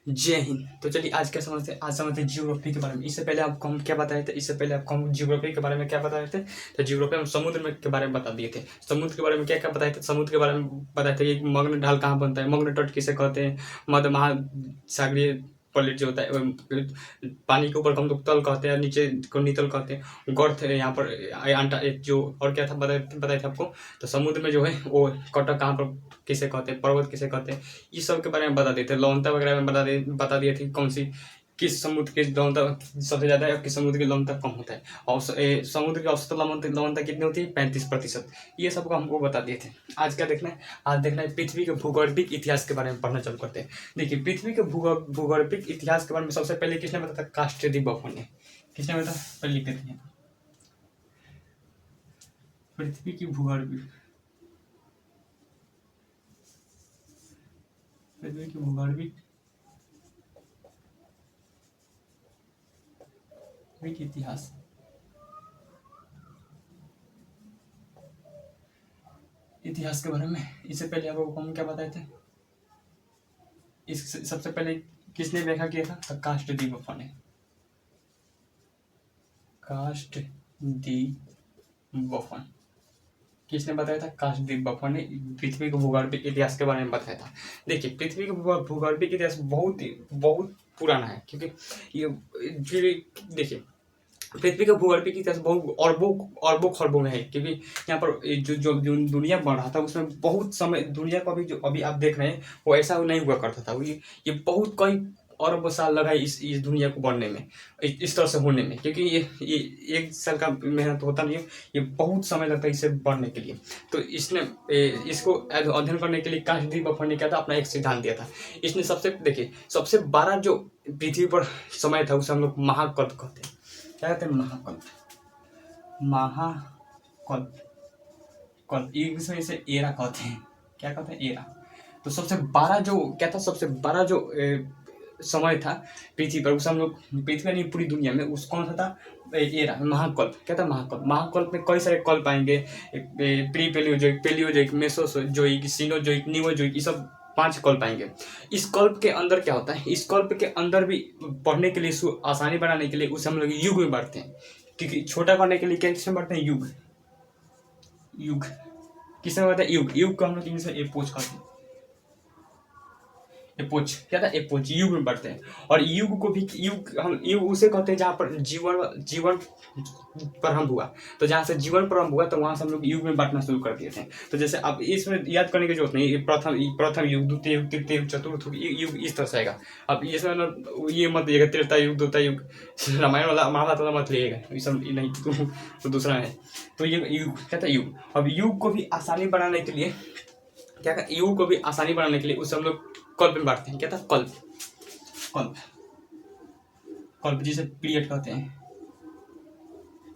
जय हिंद। तो चलिए आज समझते हैं जियोग्राफी के बारे में। इससे पहले आपको हम क्या बताए थे? इससे पहले आपको हम जियोग्राफी के बारे में क्या बताए थे? तो जियोग्राफी हम समुद्र में के बारे में बता दिए थे। समुद्र के बारे में क्या क्या बताए थे? समुद्र के बारे में बताए थे कि मग्न ढाल कहाँ बनता है, मग्न तट किसे कहते हैं, मध्य महासागरीय प्लेट जो होता है पानी के ऊपर हम लोग तल कहते हैं, नीचे को नितल कहते हैं, गर्त है यहाँ पर एक जो और क्या था बताए थे आपको। तो समुद्र में जो है वो कटक कहाँ पर किसे कहते हैं, पर्वत किसे कहते हैं, इस सब के बारे में बता देते हैं। लवणता वगैरह में बता दिए थे कौन सी किस समुद्र की लवणता सबसे ज़्यादा है और किस समुद्र की लवणता कम होता है, और समुद्र की औसत लवणता कितनी होती है? 35%। ये सबको हमको बता दिए थे। आज क्या देखना है? आज देखना है पृथ्वी के भूगोलिक इतिहास के बारे में पढ़ना चालू करते हैं। देखिए पृथ्वी के भूगोलिक इतिहास के बारे में सबसे पहले किसने बताया? कास्टेदी बफन ने। किसने बताया? पहले लिख देते हैं पृथ्वी की भूगोलिक इतिहास। इतिहास के बारे में इससे पहले आपको हम क्या बताए थे? इस सबसे पहले किसने व्याख्या किया था? तो कास्टेदी बफन ने। कास्टेदी बफन किसने बताया था? कास्टेदी बफन ने पृथ्वी के भूगोलिक इतिहास के बारे में बताया था। देखिए पृथ्वी का भूगोलिक इतिहास बहुत पुराना है, क्योंकि ये देखिए पृथ्वी का भूगोलिक इतिहास बहुत अरबों खरबों में है, क्योंकि यहाँ पर जो दुनिया बन रहा था उसमें बहुत समय दुनिया को जो अभी आप देख रहे हैं वो ऐसा नहीं हुआ करता था। ये बहुत कई अरब साल लगा इस दुनिया को बनने में, इस तरह से होने में, क्योंकि ये एक साल का मेहनत होता नहीं है, ये बहुत समय लगता है इसे बनने के लिए। तो इसने इसको अध्ययन करने के लिए कास्टेदी बफन ने क्या था? अपना एक सिद्धांत दिया था। इसने सबसे बड़ा जो पृथ्वी पर समय था उसे हम लोग महाकल्प कहते हैं। क्या कहते हैं? महाकल्प इंग्लिश में इसे एरा कहते हैं। क्या कहते हैं? एरा। तो सबसे बड़ा जो क्या था? सबसे बड़ा जो समय था पृथ्वी पर, उसे हम लोग पृथ्वी नहीं पूरी दुनिया में उस कौन सा था? एरा, महाकल्प। क्या था? महाकल्प में कई सारे कल्प आएंगे, pre Paleozoic, Mesozoic, Cenozoic, Neozoic, ये सब 5 कल्प आएंगे। इस कल्प के अंदर क्या होता है? इस कल्प के अंदर भी पढ़ने के लिए आसानी बनाने के लिए उसे हम लोग युग में बांटते हैं, क्योंकि छोटा करने के लिए क्या किसमें बांटते हैं? युग किसमें बांटते हैं? युग को हम लोग इंग्लिश में एपोच कहते हैं। एपोच क्या था? एपोच युग में बढ़ते हैं। और युग को भी युग उसे कहते हैं जहाँ पर जीवन प्रारंभ हुआ। तो जहाँ से जीवन प्रारंभ हुआ तो वहाँ से हम लोग युग में बांटना शुरू कर दिए थे। तो जैसे अब इसमें याद करने की जरूरत नहीं, प्रथम युग, द्वितीय युग, तृतीय युग, चतुर्थ युग, इस तरह से आएगा। अब इसमें ये मत लिएगा त्रेता युग, द्वितीय युग, रामायण वाला महाभारत वाला मत लिएगा, ये सब नहीं तो दूसरा है। तो ये युग क्या था? युग। अब युग को भी आसानी बनाने के लिए युग को भी आसानी बनाने के लिए उसे हम लोग कल्प में बांटते हैं। क्या था? कल्प जिसे पीरियड कहते हैं।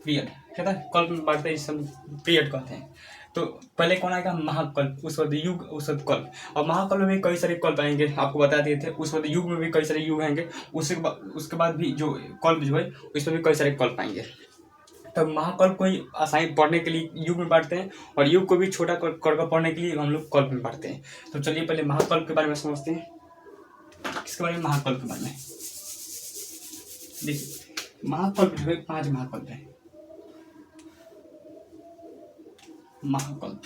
पीरियड क्या था? कल्प में बांटते हैं, इसे पीरियड कहते हैं। तो पहले कौन आएगा? महाकल्प, उस वक्त युग, उस वक्त कल्प। और महाकल्प में कई सारे कल्प आएंगे, आपको बता दिए थे। उस वक्त युग में भी कई सारे युग आएंगे, उसके बाद भी जो कल्प जो है उसमें भी कई सारे कल्प आएंगे। तब महाकल्प को ही आसानी पढ़ने के लिए युग में बांटते हैं, और युग को भी छोटा कर पढ़ने के लिए हम लोग कल्प में बांटते हैं। तो चलिए पहले महाकल्प के बारे में समझते हैं। किसके बारे में? महाकल्प के बारे में। देखिए महाकल्प जो है 5 महाकल्प है। महाकल्प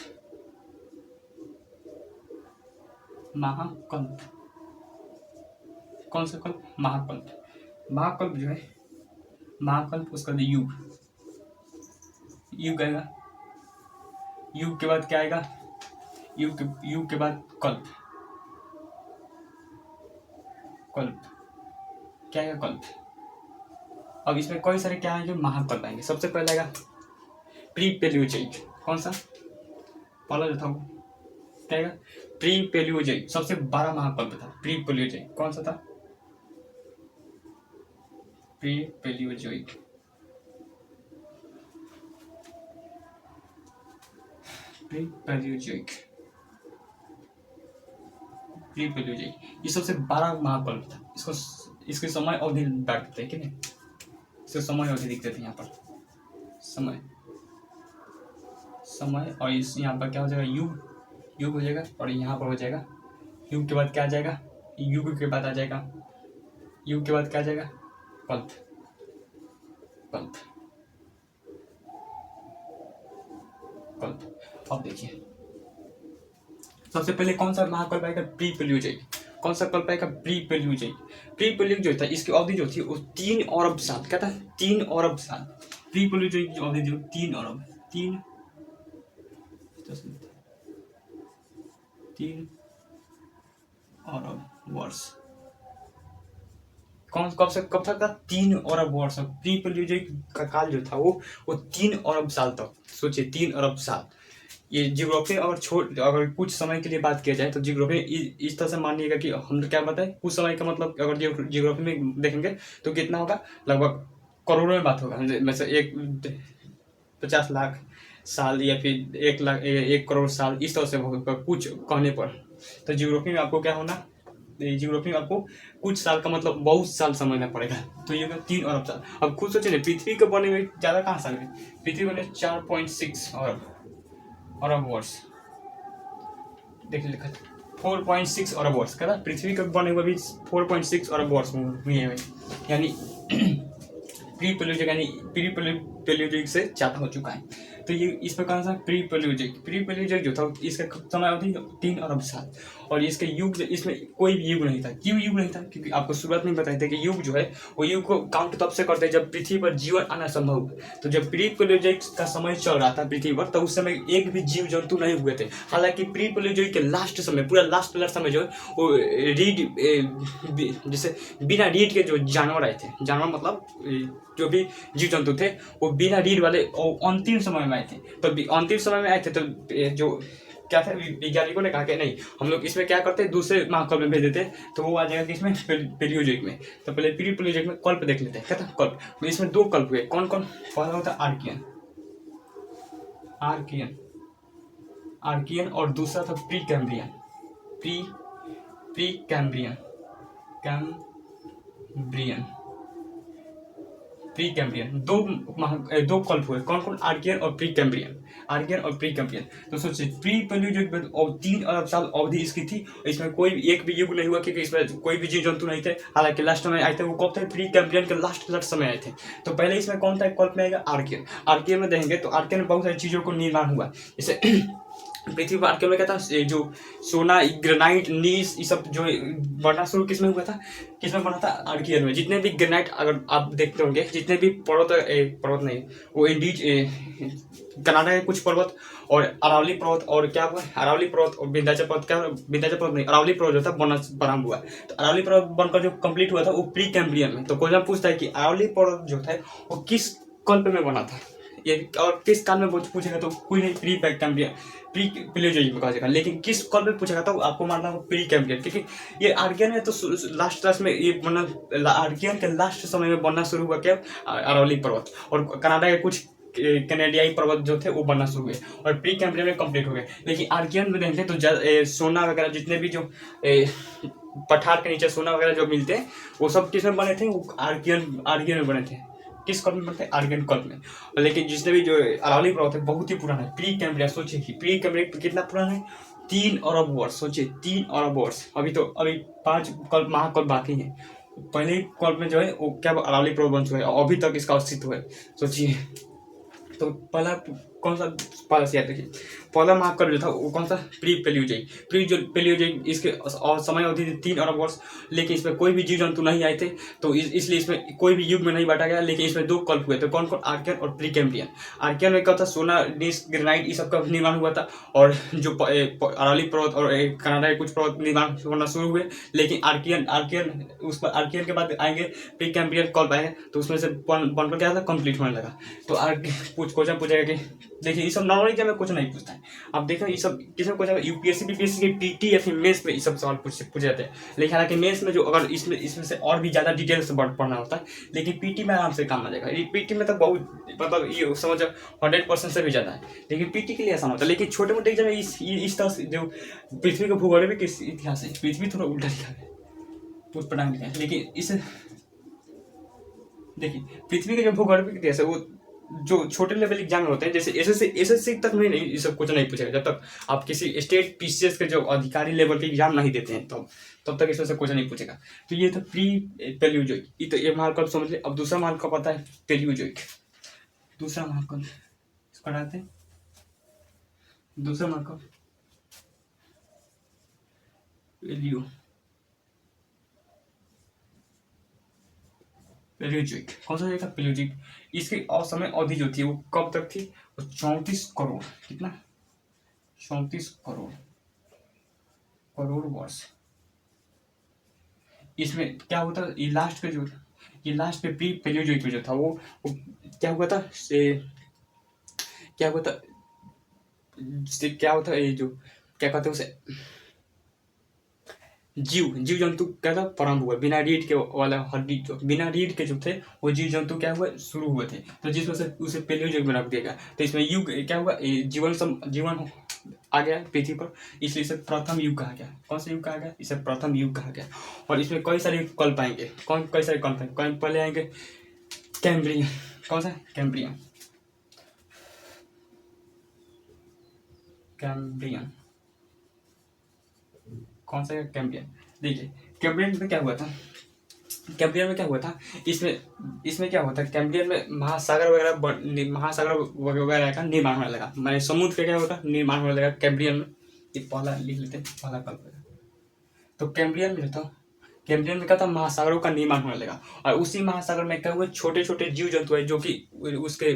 कौन सा कल्प? महाकल्प जो है महाकल्प, उसका युग आएगा। युग के बाद क्या आएगा? युग के बाद कल्प क्या आएगा? कल्प। अब इसमें कई सारे क्या आएंगे? महाकल्प आएंगे। सबसे पहले आएगा प्री पेलियोजोइक। कौन सा? पहला जो था वो क्या आएगा? Pre Paleozoic. सबसे बड़ा महाकल्प था प्री पेलियोजोइक। कौन सा था? Pre Paleozoic. ये सबसे बड़ा महाकल्प था। इसकी समय अवधि बांटते हैं कि नहीं? इसको समय अवधि लिख देते हैं यहाँ पर। समय और इस यहाँ पर क्या हो जाएगा? युग हो जाएगा, और यहाँ पर हो जाएगा युग के बाद क्या आ जाएगा? युग के बाद आ जाएगा युग के बाद क्या आ जाएगा, कल्प। कल्प कल्प अब देखिए सबसे पहले कौन सा महाकल्प आएगा, प्री प्लेजियोइक। कौन सा कल्प आएगा, प्री प्लेजियोइक। प्री प्लेजियोइक जो था इसकी अवधि जो थी वो 3 अरब साल, क्या था, 3 अरब साल। प्री प्लेजियोइक की अवधि जो 3 अरब, 3 अरब वर्ष। कौन कब से कब तक था, 3 अरब वर्ष। प्री प्लेजियोइक का काल जो था वो 3 अरब साल तक, सोचिए 3 अरब साल। ये जियोग्राफी अगर कुछ समय के लिए बात किया जाए तो जियोग्राफी इस तरह से मानिएगा कि हम क्या बताएं, कुछ समय का मतलब अगर जियोग्राफी में देखेंगे तो कितना होगा, लगभग करोड़ों में बात होगा। मतलब 50 लाख साल या फिर 1 लाख 1 करोड़ साल, इस तरह से होगा कुछ कहने पर। तो जियोग्राफी में आपको क्या होना, जियोग्राफी में आपको कुछ साल का मतलब बहुत साल समझना पड़ेगा। तो ये 3 अरब साल। अब खुद सोचिए ना, पृथ्वी के बने हुए ज़्यादा कहाँ साल है, पृथ्वी बने 4.6 अरब वर्ष। देखिए लिखा 4.6 अरब वर्ष, क्या था, पृथ्वी के बने हुए भी 4.6 अरब वर्ष हुए हैं, यानी प्री प्लेजियोइक से ज़्यादा हो चुका है। तो ये इस प्रकार से प्री प्लेजियोइक जो था इसका समय अवधि 3 अरब साल। और इसके युग, इसमें कोई भी युग नहीं था। क्यों युग नहीं था, क्योंकि आपको शुरुआत में बताए थे कि युग जो है वो युग को काउंट तब से करते हैं जब पृथ्वी पर जीवन आना संभव हुआ। तो जब प्री प्लेजियोइक का समय चल रहा था पृथ्वी पर, तो उस समय एक भी जीव जंतु नहीं हुए थे। हालांकि प्री प्लेजियोइक के लास्ट समय, पूरा लास्ट समय जो है वो रीढ़, जैसे बिना रीढ़ के जो जानवर आए थे, जानवर मतलब जो भी जीव जंतु थे वो बिना रीढ़ वाले अंतिम समय में आए थे। तो अंतिम समय में आए थे तो जो क्या था, वैज्ञानिकों ने कहा कि नहीं, हम लोग इसमें क्या करते हैं, दूसरे महाकल्प में भेज देते हैं, तो वो आ जाएगा किसमें, प्लेजियोइक में। तो पहले प्री प्लेजियोइक में कल्प देख लेते हैं, क्या था, कल्प। तो इसमें 2 कल्प हुए, कौन कौन, पहला होता है आर्कियन और दूसरा था प्री कैम्ब्रियन। प्री कैम्ब्रियन 2 कल्प हुए, कौन कौन, आर्कियन और प्री कैम्ब्रियन। तो सोचिए प्री प्लेजियोइक में 3 अरब साल अवधि इसकी थी। इसमें कोई एक भी युग नहीं हुआ, क्योंकि इसमें कोई भी जीव जंतु नहीं थे। हालांकि लास्ट में आए थे वो कब थे, प्री कैम्ब्रियन के लास्ट समय आए थे। तो पहले इसमें कौन था, कल्प में आएगा आर्कियन में देखेंगे तो आर्कियन में बहुत सारी चीज़ों को निर्माण हुआ, जैसे पृथ्वी पर आर्कियन में क्या था, जो सोना, ग्रेनाइट, नीस, ये सब जो बनना शुरू किसमें हुआ था, किसमें बना था, आर्कियन में। जितने भी ग्रेनाइट अगर आप देखते होंगे, जितने भी पर्वत नहीं, वो इंडीज कनाडा के कुछ पर्वत और अरावली पर्वत और क्या हुआ, अरावली पर्वत और विंध्याचल पर्वत, क्या विंध्याचल पर्वत नहीं, अरावली पर्वत जो था बना हुआ। तो अरावली पर्वत बनकर जो कंप्लीट हुआ था वो प्री कैम्ब्रियन में। तो क्वेश्चन पूछता है कि अरावली पर्वत जो था वो किस कल्प में बना था, ये और किस काल में पूछेगा तो कोई नहीं, प्री प्लेजियोइक में कहा, लेकिन किस कल में पूछेगा तो आपको मानना होगा प्री कैम्ब्रियन, क्योंकि ये आर्कियन है तो लास्ट में ये बनना, आर्कियन के लास्ट समय में बनना शुरू हुआ क्या, अरावली पर्वत और कनाडा के कुछ कैनेडियाई पर्वत जो थे वो बनना शुरू हुए और प्री कैम्ब्रियन में कंप्लीट हो गए। लेकिन आर्कियन में देखेंगे तो सोना वगैरह, जितने भी जो पठार के नीचे सोना वगैरह जो मिलते हैं वो सब किस में बने थे, वो आर्कियन में बने थे। किस कल्प में बनते हैं, आर्कियन कल्प में। लेकिन जिसने भी जो अरावली पर्वत है बहुत ही पुराना है, प्री कैम्ब्रियन। सोचिए कि प्री कैम्ब्रियन कितना पुराना है, 3 अरब वर्ष। सोचिए 3 अरब वर्ष। अभी 5 कल्प महाकल्प बाकी हैं। पहले कल्प में जो है वो क्या अरावली पर्वत बन चुका है, अभी तक इसका अस्तित्व है। सोचिए तो पहला कौन सा, पहला से याद रखिए, पहला महाकल्प जो था वो कौन सा, प्री प्लेजियोइक। इसके समय अवधि 3 अरब वर्ष। लेकिन इसमें कोई भी जीव जंतु नहीं आए थे, तो इसलिए इसमें कोई भी युग में नहीं बांटा गया। लेकिन इसमें 2 कल्प हुए थे, कौन कौन, आर्कियन और प्री कैम्ब्रियन। आर्कियन में क्या था, सोना, नीस, ग्रेनाइट, ये सब का निर्माण हुआ था। और जो अरावली पर्वत और कनाडा के कुछ पर्वत निर्माण होना शुरू हुए। लेकिन आर्कियन उस पर, आर्कियन के बाद आएंगे प्री कैम्ब्रियन कल्प आएंगे, तो उसमें से बनकर क्या था, कंप्लीट होने लगा। तो क्वेश्चन पूछेगा कि देखिए ये सब नॉर्मल एग्जाम में कुछ नहीं पूछता है। अब देखो ये सब किसमें पूछा, यूपीएससी बीपीएससी के पीटी या फिर मेंस में ये सब सवाल पूछे जाते हैं। लेकिन हालांकि मेंस में जो अगर इसमें से और भी ज़्यादा डिटेल से पढ़ना होता है, लेकिन पीटी में आराम से काम आ जाएगा। पीटी में तो बहुत मतलब ये समझ 100% से भी ज़्यादा है, लेकिन पीटी के लिए आसान होता है। लेकिन छोटे मोटे एग्जाम में इस तरह से जो पृथ्वी का भूगोल किस इतिहास है, पृथ्वी थोड़ा उल्टा लिखा है, पूछ पटांग लिखा है। लेकिन इस देखिए पृथ्वी का जो भूगोल इतिहास है वो जो छोटे लेवल एग्जाम होते हैं, जैसे एसएससी तक में नहीं, ये सब कुछ नहीं पूछेगा जब तक आप किसी स्टेट पीसीएस के जो अधिकारी लेवल के एग्जाम नहीं देते हैं, तब तक इसमें से कुछ नहीं पूछेगा। तो ये तो प्री पेल्यूजोइक, ये तो एक महाकाल समझ लिया। अब दूसरा महाकाल पता है पेल्यूजोइक। दूसरा महाकाल पढ़ाते हैं, दूसरा महाकाल पेल्यूजोइक। कौन सा रहेगा? पेल्यूजोइक। इसकी असमय अवधि जो थी वो कब तक थी? वो 34 करोड़, कितना? 34 करोड़ वर्ष। इसमें क्या होता, ये लास्ट पे जो, ये लास्ट पे प्री पेल्यूजोइक में जो था वो क्या हुआ था, क्या हुआ था, क्या होता है, ये जो क्या कहते हैं उसे, जीव जंतु क्या था, प्रारंभ हुआ। बिना रीढ़ के वाला हड्डी, बिना रीढ़ के जो थे वो जीव जंतु क्या हुआ, शुरू हुए थे। तो जिसमें से उसे पेल्यूजोइक में रख दिया गया। तो इसमें युग क्या हुआ, जीवन आ गया पृथ्वी पर, इसलिए इसे प्रथम युग कहा गया। कौन सा युग कहा गया? इसे प्रथम युग कहा गया। और इसमें कई सारे कल पाएंगे। कई सारे कल पाएंगे। पहले आएंगे कैम्ब्रियन। कौन सा? कैम्ब्रियन। कौन सा? कैम्ब्रियन। देखिए कैम्ब्रियन में क्या हुआ था, इसमें क्या हुआ था, कैम्ब्रियन में महासागर वगैरह का निर्माण होने लगा। मैंने समुद्र का क्या होता, निर्माण होने लगा कैम्ब्रियन में। ये पहला लिख लेते हैं, पहला कल्प। तो कैम्ब्रियन में था, कैम्ब्रियन में क्या था, महासागरों का निर्माण होने लगा। और उसी महासागर में क्या हुए, छोटे छोटे जीव जंतु है जो कि उसके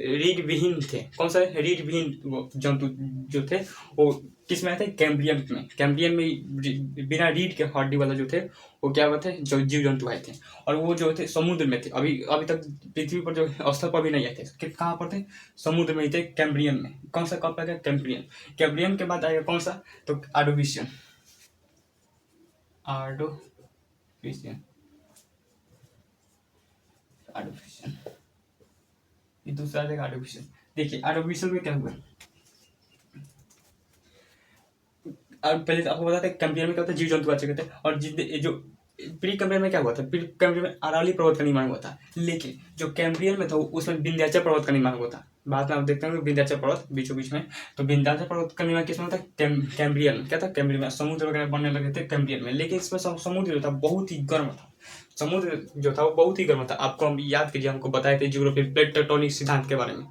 रीढ़ विहीन थे। कौन सा? रीढ़ विहीन जंतु जो थे वो किस में आए थे? कैम्ब्रियन में बिना रीढ़ के हड्डी वाला जो थे वो क्या हुए थे, जो जीव जंतु आए थे। और वो जो थे समुद्र में थे। अभी तक पृथ्वी पर जो स्थल पर भी नहीं आए थे। कहाँ पर थे? समुद्र में ही थे, कैम्ब्रियन में। कौन सा कल्प आएगा? कैम्ब्रियन के बाद आएगा कौन सा? तो ऑर्डोविशियन। ये दूसरा आ जाएगा ऑर्डोविशियन। देखिए ऑर्डोविशियन में क्या हुआ, और पहले तो आपको बताते हैं कैम्ब्रियन में क्या होता है, जीव जंतु आ चुके थे। और जो प्री कैम्ब्रियन में क्या हुआ था, प्री कैम्ब्रियन में अरावली पर्वत का निर्माण हुआ था। लेकिन जो कैम्ब्रियन में था उसमें विंध्याचल पर्वत का निर्माण हुआ था। बाद में आप देखते हैं विंध्याचल पर्वत बीचों बीच में। तो विंध्याचल पर्वत का निर्माण किसमें होता है? कैम्ब्रियन में। क्या था? कैम्ब्रियन में। समुद्र वगैरह बनने लगे थे कैम्ब्रियन में। लेकिन इसमें समुद्र जो था बहुत ही गर्म था। समुद्र जो था वो बहुत ही गर्म था। आपको हम याद कीजिए, हमको बताए थे जियोग्राफी प्लेट टेक्टोनिक सिद्धांत के बारे में।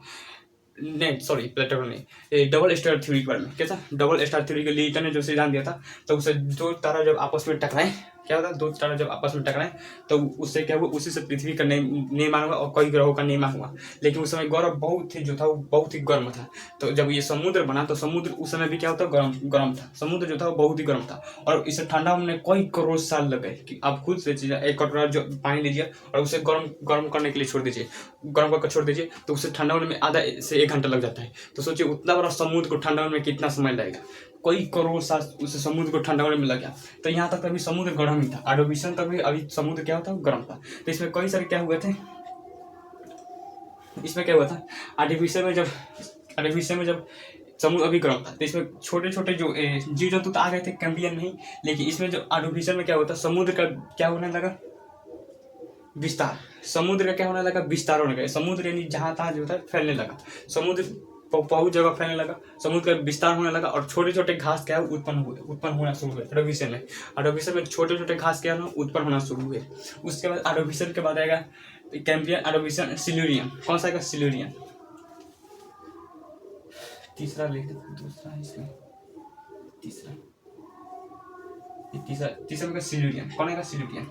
नहीं सॉरी, प्लेटो नहीं, डबल स्टार थ्योरी के बारे में। कैसा? डबल स्टार थ्योरी के न्यूटन ने जो सिद्धांत दिया था, तो उसे दो तारा जब आपस में टकराए, क्या होता है, दो तारा जब आपस में टकराए तो उससे क्या हुआ, उसी से पृथ्वी का निर्माण हुआ और कई ग्रहों का निर्माण हुआ। लेकिन उस समय गौरव बहुत ही जो था वो बहुत ही गर्म था। तो जब ये समुद्र बना तो समुद्र उस समय भी क्या होता, गर्म था। समुद्र जो था वो बहुत ही गर्म था। और इसे ठंडा होने कई करोड़ साल लगे। कि आप खुद से एक कटोरा जो पानी लीजिए और उसे गर्म करने के लिए छोड़ दीजिए, गर्म करके छोड़ दीजिए, तो उसे ठंडा होने में आधा से 1 घंटा लग जाता है। तो सोचिए उतना बड़ा समुद्र को ठंडा होने में कितना समय लगेगा। कई करोड़ साल उस समुद्र को ठंडा होने में लग गया। तो यहाँ तक अभी समुद्र गर्म ही था। ऑर्डोविशियन तक भी अभी समुद्र क्या होता, गर्म था। तो इसमें कई सारे क्या हुए थे, इसमें क्या हुआ था, ऑर्डोविशियन में जब समुद्र अभी गर्म था तो इसमें छोटे छोटे जो जीव जंतु तो आ गए थे कैम्ब्रियन में ही। लेकिन इसमें जो ऑर्डोविशियन में क्या होता, समुद्र का क्या होने लगा, विस्तार। समुद्र का क्या होने लगा, विस्तार होने लगा। समुद्र यानी जहाँ तहाँ जो था फैलने लगा। समुद्र बहुत जगह फैलने लगा, समुद्र का विस्तार होने लगा। और छोटे छोटे घास क्या उत्पन्न होना शुरू हुए ऑर्डोविशियन में छोटे छोटे घास क्या उत्पन्न होना शुरू हुए। उसके बाद ऑर्डोविशियन के बाद आएगा कैम्ब्रियन, ऑर्डोविशियन, सिल्यूरियन। कौन सा आएगा? सिल्यूरियन। तीसरा लिख दो, दूसरा इसमें तीसरा में सिल्यूरियन। कौन आएगा? सिल्यूरियन।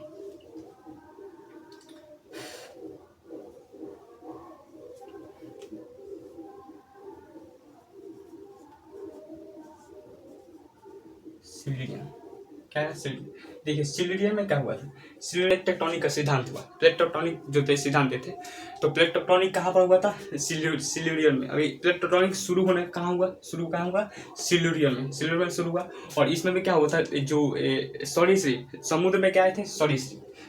सिल्यूरियन क्या है? देखिए सिल्यूरियन में क्या हुआ था, प्लेट टेक्टोनिक का सिद्धांत हुआ। प्लेट टेक्टोनिक जो थे सिद्धांत थे, तो प्लेट टेक्टोनिक कहाँ पर हुआ था? सिल्यूरियन में। अभी प्लेट टेक्टोनिक शुरू कहाँ हुआ? सिल्यूरियन में शुरू हुआ। और इसमें भी क्या हुआ था, जो सॉरी समुद्र में क्या आए थे, सॉरी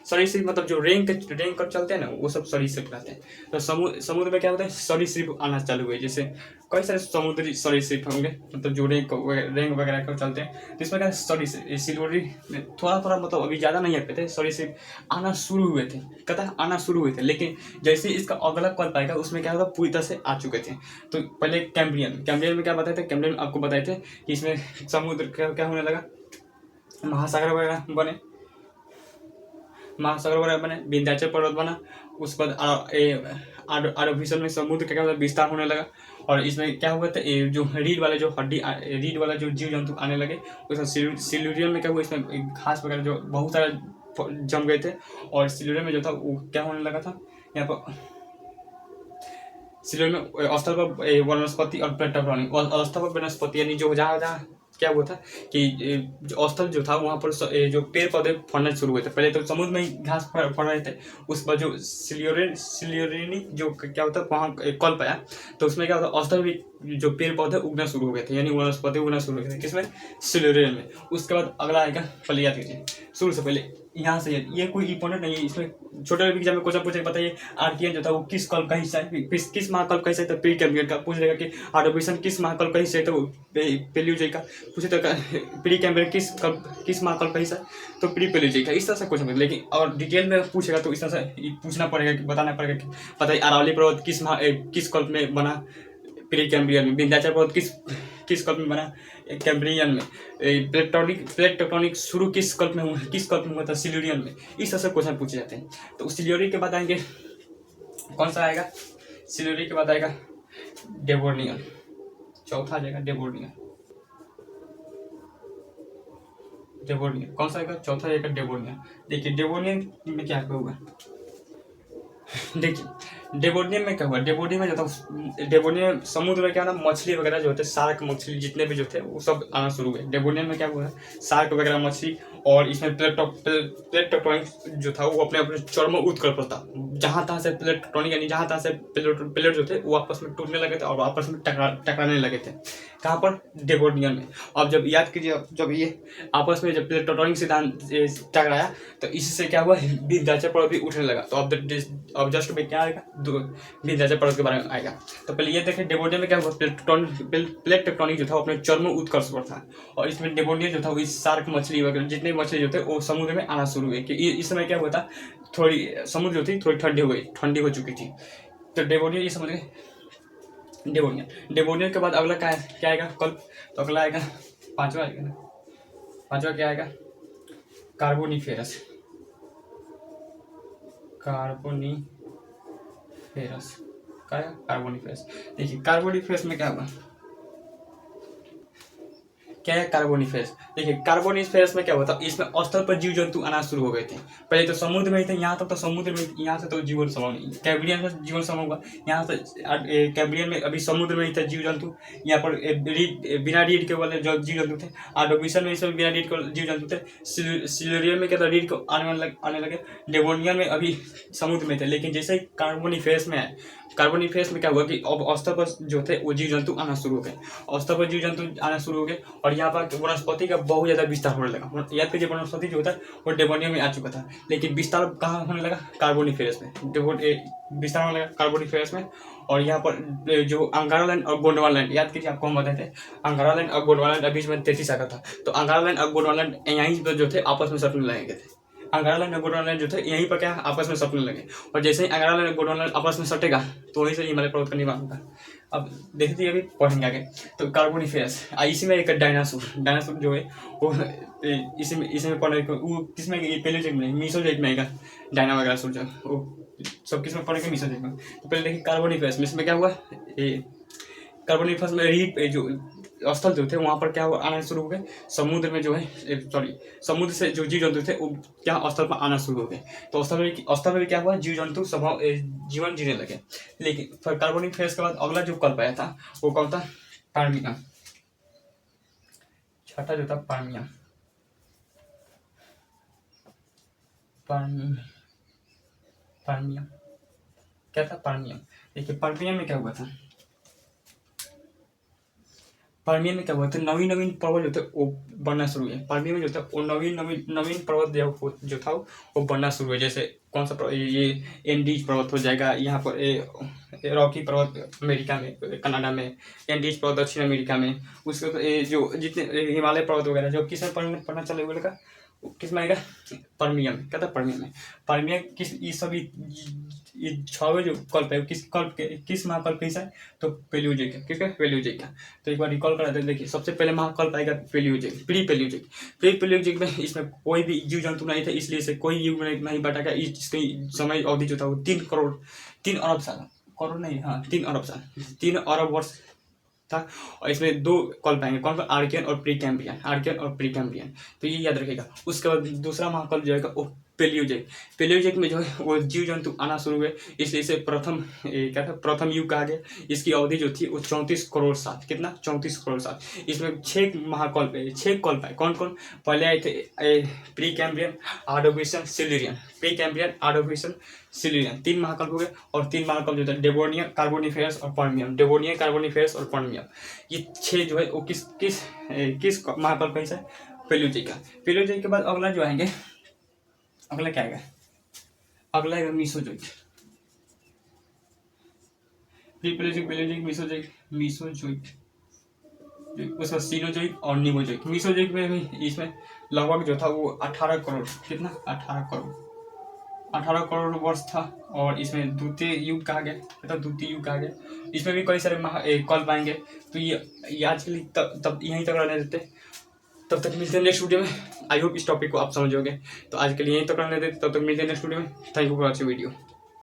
सरीसृप मतलब जो रेंग कर चलते हैं ना, वो सब सरीसृप कहते हैं। तो समुद्र में क्या होता है, सरीसृप आना चालू हुए। जैसे कई सारे समुद्री सरीसृप होंगे, मतलब जो रेंग वगैरह कर चलते हैं। तो इसमें क्या सरीसृप सिल्वरी में थोड़ा थोड़ा मतलब अभी ज़्यादा नहीं आ थे, सरीसृप आना शुरू हुए थे, कहता है आना शुरू हुए थे। लेकिन जैसे इसका अगला कल्प आएगा उसमें क्या होगा, पूरी तरह से आ चुके थे। तो पहले कैम्ब्रियन में क्या बताए थे, कैम्ब्रियन आपको बताए थे कि इसमें समुद्र क्या होने लगा, महासागर वगैरह बने, महासागर वगैरह बने, विंध्याचल पर्वत बना। उसके बाद आरब में समुद्र का क्या होता विस्तार होने लगा। और इसमें क्या हुआ था, जो रीढ़ वाला जो जीव जंतु आने लगे। उसमें सिल्यूरियन में क्या हुआ, इसमें घास वगैरह जो बहुत सारा जम गए थे। और सिल्यूरियन में जो था वो क्या होने लगा था, यहाँ पर सिल्यूरियन में स्थल पर वनस्पति और प्लेटोक्टोनिक, स्थल पर वनस्पति यानी जो जहाँ जहाँ क्या हुआ था कि जो स्थल जो था वहाँ पर जो पेड़ पौधे फलने शुरू हुए थे। पहले तो समुद्र में ही घास फल रहे थे। उस पर जो सिल्यूरियनी जो क्या होता है वहाँ कल्प आया, तो उसमें क्या होता है, स्थल भी जो पेड़ पौधे उगना शुरू हो गए थे, यानी वनस्पति उगना शुरू हो गए थे। किसमें, सिल्यूरियन में। उसके बाद अगला आएगा, पहले याद कीजिए शुरू से पहले यहाँ से ये कोई इंपॉर्टेंट नहीं है। इसमें छोटे एग्जाम में क्वेश्चन पूछेगा, बताइए आर्कियन जो था वो किस कल्प का हिस्सा है, किस महाकल्प का हिस्सा है, तो प्री कैम्ब्रियन का। पूछ लेगा कि आर्डोबिसन किस महाकल्प का हिस्सा है, तो पेलियोजोइक का। पूछे तो प्री कैम्ब्रियन किस महाकल्प का हिस्सा है, तो प्री पेलियोजोइक का। इस तरह से क्वेश्चन, लेकिन और डिटेल में पूछेगा तो इस तरह से पूछना पड़ेगा कि बताना पड़ेगा कि बताइए अरावली पर्वत किस कल्प में बना, प्री कैम्ब्रियन में। विंध्याचल पर्वत किस कल्प में बना, कैम्ब्रियन में। प्लेट टेक्टोनिक शुरू किस कल्प में हुआ था, सिल्यूरियन में। इस तरह से क्वेश्चन पूछे जाते हैं। तो सिल्यूरियन के बाद आएंगे, कौन सा आएगा, सिल्यूरियन के बाद आएगा डेवोनियन, चौथा आ जाएगा डेवोनियन। कौन सा आएगा, चौथा आएगा डेवोनियन। देखिए डेवोनियन में क्या होगा, देखिए डेवोनियन में क्या हुआ, डेवोनियन में जो था, डेवोनियन समुद्र में क्या ना मछली वगैरह जो होते, शार्क मछली जितने भी जो थे वो सब आना शुरू हुए। डेवोनियन में क्या हुआ है, शार्क वगैरह मछली। और इसमें प्लेट टेक्टोनिक जो था वो अपने अपने चरम उत्कर्ष पर था। जहाँ तहाँ से प्लेट टेक्टोनिक यानी जहाँ तहाँ से प्लेट जो थे वो आपस में टूटने लगे थे और आपस में टकराने लगे थे। कहाँ पर, डेवोनियन में। अब जब याद कीजिए, जब ये आपस में जब प्लेट टेक्टोनिक सिद्धांत टकराया तो इससे क्या हुआ, विंध्याचल पर्वत भी उठने लगा। तो अब जस्ट में क्या आएगा, विंध्याचल पर्वत के बारे में आएगा। तो पहले ये देखें डेवोनियन में क्या हुआ, प्लेट टेक्टोनिक जो था अपने चरम उत्कर्ष पर था। और इसमें डेवोनियन जो था वो इस शार्क मछली वगैरह जितने मछली जो थे वो समुद्र में आना शुरू हुए। कि इस समय क्या हुआ था, थोड़ी समुद्र जो थी थोड़ी ठंडी हो चुकी थी। तो डेवोनियन ये समझ गए, डेवोनियन के बाद अगला क्या आएगा कल्प, तो अगला आएगा पांचवा आएगा ना, पांचवा क्या आएगा, कार्बोनिफेरस। कार्बोनिफेरस। देखिए कार्बोनिफेरस में क्या होगा, क्या है कार्बोनिफेरस। देखिए कार्बोनिफेरस में क्या होता है, इसमें स्थल पर जीव जंतु आना शुरू हो गए थे। पहले तो समुद्र में ही थे, यहाँ तक तो समुद्र में, यहाँ से तो जीवन समूह नहीं, कैम्ब्रियन में जीवन समूह हुआ। यहाँ से कैम्ब्रियन में अभी समुद्र में ही थे जीव जंतु। यहाँ पर बिना रीढ़ के वाले जो जीव जंतु थे। आर्डोबिसन में इसमें बिना रीढ़ के जीव जंतु थे। सिल्यूरियन में क्या था, रीढ़ को आने लगे। डेवोनियन में अभी समुद्र में थे। लेकिन जैसे ही कार्बोनिफेरस में आए, कार्बोनिफेरस में क्या हुआ कि अब स्तर पर जो थे वो जीव जंतु आना शुरू हो गए। स्तर पर जीव जंतु आना शुरू हो गए और यहाँ पर वनस्पति का बहुत ज़्यादा विस्तार होने लगा। याद कीजिए वनस्पति जो होता है वो डेवोनियन में आ चुका था, लेकिन विस्तार कहाँ होने लगा, कार्बोनिफेरस में। विस्तार होने लगा कार्बोनिफेरस में। और यहाँ पर जो अंगारा लैंड और गोंडवाना लैंड, याद कीजिए आपको हम बताए थे अंगारा लैंड और गोंडवाना लैंड अभी इसमें 33 आका था। तो अंगारा लैंड और गोंडवाना लैंड यहीं पर जो थे आपस में सटने लगे थे। अंगारा लैंड और गोंडवाना लैंड जो थे यहीं पर क्या आपस में सटने लगे। और जैसे ही अंगारा लैंड और गोंडवाना लैंड आपस में सटेगा तो वहीं से हिमालय पर्वत का निर्माण होगा। अब देखते अभी पढ़ेंगे आगे। तो कार्बोनिफेरस, इसी में एक डायनासोर जो है वो इसी में पढ़ने को, वो किसमें पेलियोजोइक में, मीसोजोइक में आएगा। डायना वगैरह सोच वो सब किसमें पढ़ेंगे, मीसोजोइक में। तो पहले देखिए कार्बोनिफेरस में, इसमें क्या हुआ, कार्बोनिफेरस में रीढ़ जो स्थल जो थे वहाँ पर क्या आना शुरू हो गए, समुद्र में जो है समुद्र से जो जीव जंतु थे वो क्या स्थल पर आना शुरू हो गए। तो स्थल में क्या हुआ, जीव जंतु जीवन जीने लगे। लेकिन फिर कार्बोनिफेरस के बाद अगला जो कल्प आया था वो कौन था, पार्मियन। छठा जो था पार्मियन क्या था, पार्मियन। देखिए पार्मियन में क्या हुआ था, पर्मियन में क्या हुआ था, नवीन नवीन पर्वत जो थे वो बनना शुरू हुए। पर्मियन में जो था वो नवीन नवीन नवीन पर्वत जो था वो बनना शुरू हुए। जैसे कौन सा ये एंडीज पर्वत हो जाएगा, यहाँ पर रॉकी पर्वत अमेरिका में, कनाडा में, एंडीज पर्वत दक्षिण अमेरिका में। उसके बाद जो जितने हिमालय पर्वत वगैरह जो किस में पढ़ना चले हुए लगा, किस में आएगा, पर्मियन में। क्या था, पर्मियन में। पर्मियन किस, ये सभी ये 6 जो कल्प है किस महाकल्प का हिस्सा है, तो पेलियोजोइक है। किसका, पेलियोजोइक का। तो एक बार रिकॉल करा देते, देखिए सबसे पहले महाकल्प आएगा Paleozoic, pre Paleozoic. Pre Paleozoic में इसमें कोई भी जीव जंतु नहीं था, इसलिए इसे कोई युग नहीं बांटा गया। इसकी समय अवधि जो था वो 3 अरब साल, करोड़ नहीं, हाँ 3 अरब साल, 3 अरब वर्ष था। और इसमें 2 कल्प आएंगे, कौन सा, आर्कियन और प्री कैम्ब्रियन, आर्कियन और प्री कैम्ब्रियन। तो ये याद रखेगा। उसके बाद दूसरा महाकल्प जो है वो पेलियोजोइक। पेलियोजोइक में जो है वो जीव जंतु आना शुरू हुए, इसलिए इसे क्या था, प्रथम युग कहा गया। इसकी अवधि जो थी वो 34 करोड़ साल, कितना, 34 करोड़ साल। इसमें 6 महाकल्प है, 6 कल्प है। कौन कौन, पहले आए थे pre Cambrian, Ordovician, Silurian. Pre Cambrian, Ordovician, Silurian, 3 महाकल्प हो गए। और 3 महाकल्प जो था डेवोनियन, कार्बोनिफेरस और पर्मियम। डेवोनियन, कार्बोनिफेरस और पर्मियम, ये 6 जो है वो किस महाकल्प का हिस्सा है, पेलियोजोइक का। पेलियोजोइक के बाद अगला जो आएंगे, अगला क्या आएगा, अगला आएगा Mesozoic. Pre Paleozoic, Paleozoic, Mesozoic, उसका सीनोजोइक और निमोजोइक। मीसोजोइक में भी इसमें लगभग जो था वो 18 करोड़, कितना, 18 करोड़ वर्ष था। और इसमें द्वितीय युग कहा गया, मतलब द्वितीय युग कहा गया। इसमें भी कई सारे कल्प आएंगे। तो ये आज के लिए तब यहीं तक रहने देते, तब तक मिलते हैं नेक्स्ट वीडियो में। आई होप इस टॉपिक को आप समझोगे। तो आज के लिए यहीं तक रहने देते, तब तक मिलते हैं नेक्स्ट वीडियो में। Thank you for watching video.